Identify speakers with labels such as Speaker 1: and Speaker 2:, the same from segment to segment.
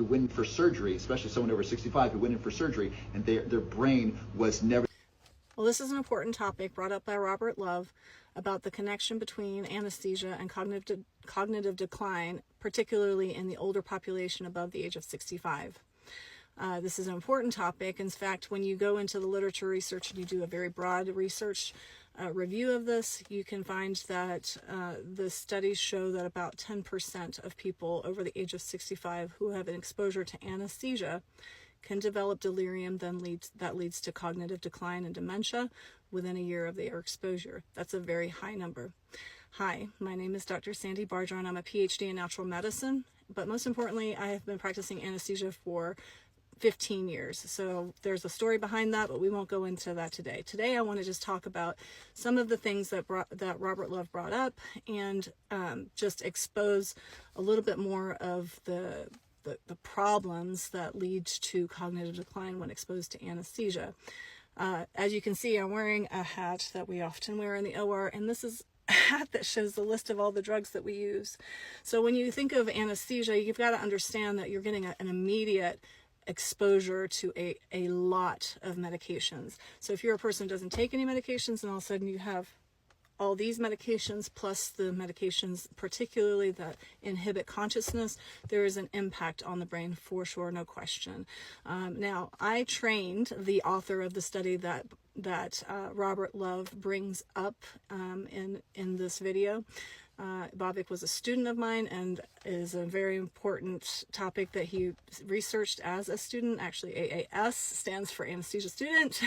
Speaker 1: who went in for surgery, especially someone over 65 who went in for surgery, and their brain was never...
Speaker 2: Well, this is an important topic brought up by Robert Love about the connection between anesthesia and cognitive decline, particularly in the older population above the age of 65. This is an important topic. In fact, when you go into the literature research and you do a very broad research review of this, you can find that the studies show that about 10% of people over the age of 65 who have an exposure to anesthesia can develop delirium that leads to cognitive decline and dementia within a year of their exposure. That's a very high number. Hi, my name is Dr. Sandy Barger. I'm a PhD in natural medicine, but most importantly, I have been practicing anesthesia for 15 years. So there's a story behind that, but we won't go into that today. Today, I want to just talk about some of the things that Robert Love brought up and just expose a little bit more of the problems that lead to cognitive decline when exposed to anesthesia. As you can see, I'm wearing a hat that we often wear in the OR, and this is a hat that shows the list of all the drugs that we use. So when you think of anesthesia, you've got to understand that you're getting an immediate exposure to a lot of medications. So if you're a person who doesn't take any medications and all of a sudden you have all these medications plus the medications particularly that inhibit consciousness, there is an impact on the brain for sure, no question. Now, I trained the author of the study that Robert Love brings up in this video. Bhavik was a student of mine and is a very important topic that he researched as a student. Actually, AAS stands for anesthesia student.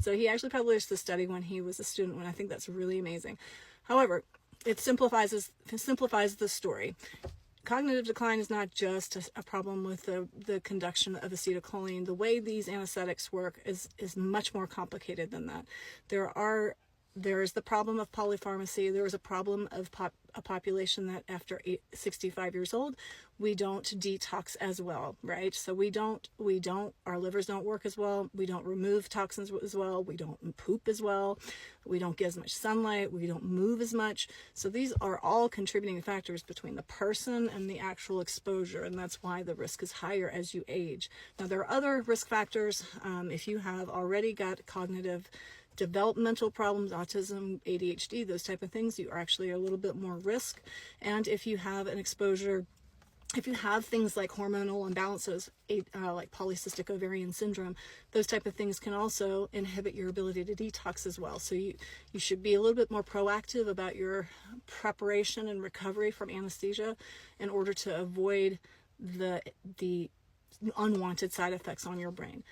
Speaker 2: So he actually published the study when he was a student, and I think that's really amazing. However, it simplifies the story. Cognitive decline is not just a problem with the conduction of acetylcholine. The way these anesthetics work is much more complicated than that. There is the problem of polypharmacy. There is a problem of a population that after 65 years old, we don't detox as well, right? So our livers don't work as well. We don't remove toxins as well. We don't poop as well. We don't get as much sunlight. We don't move as much. So these are all contributing factors between the person and the actual exposure, and that's why the risk is higher as you age. Now, there are other risk factors. If you have already got cognitive developmental problems, autism, ADHD, those type of things, you are actually a little bit more risk. And if you have an exposure, if you have things like hormonal imbalances, like polycystic ovarian syndrome, those type of things can also inhibit your ability to detox as well. So you should be a little bit more proactive about your preparation and recovery from anesthesia in order to avoid the unwanted side effects on your brain.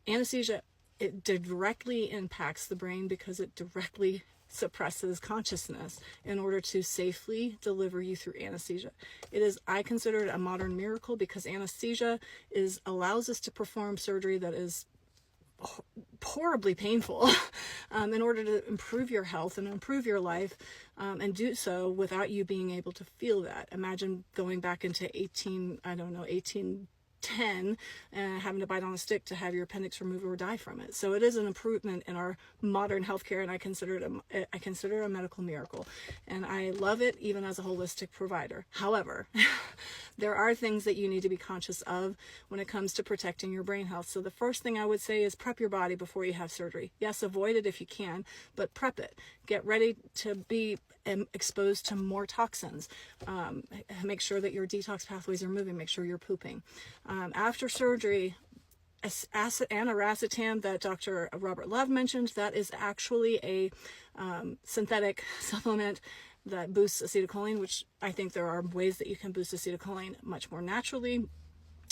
Speaker 2: Anesthesia, it directly impacts the brain because it directly suppresses consciousness in order to safely deliver you through anesthesia. I consider it a modern miracle because anesthesia allows us to perform surgery that is horribly painful in order to improve your health and improve your life, and do so without you being able to feel that. Imagine going back into 1810 and having to bite on a stick to have your appendix removed or die from it. So it is an improvement in our modern healthcare, and I consider it a medical miracle, and I love it even as a holistic provider. However, there are things that you need to be conscious of when it comes to protecting your brain health. So the first thing I would say is prep your body before you have surgery. Yes, avoid it if you can, but prep it. Get ready to be exposed to more toxins. Make sure that your detox pathways are moving. Make sure you're pooping. After surgery, racetam that Dr. Robert Love mentioned, that is actually a synthetic supplement that boosts acetylcholine, which I think there are ways that you can boost acetylcholine much more naturally.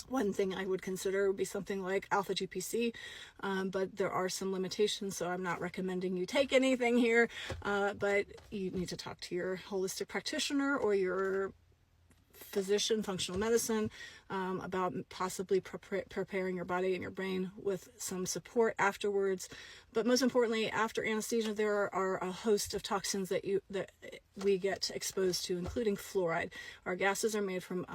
Speaker 2: One thing I would consider would be something like alpha GPC, but there are some limitations, so I'm not recommending you take anything here, but you need to talk to your holistic practitioner or your physician, functional medicine, about possibly preparing your body and your brain with some support afterwards. But most importantly, after anesthesia, there are a host of toxins that we get exposed to, including fluoride. Our gases are made from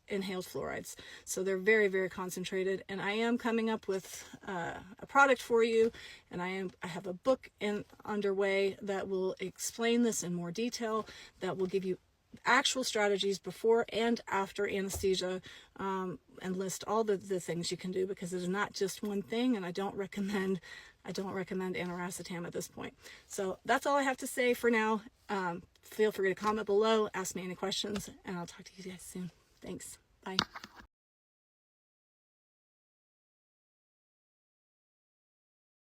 Speaker 2: inhaled fluorides, so they're very, very concentrated. And I am coming up with a product for you, and I have a book underway that will explain this in more detail, that will give you actual strategies before and after anesthesia, and list all the things you can do, because there's not just one thing, and I don't recommend aniracetam at this point. So that's all I have to say for now. Feel free to comment below, ask me any questions, and I'll talk to you guys soon. Thanks. Bye.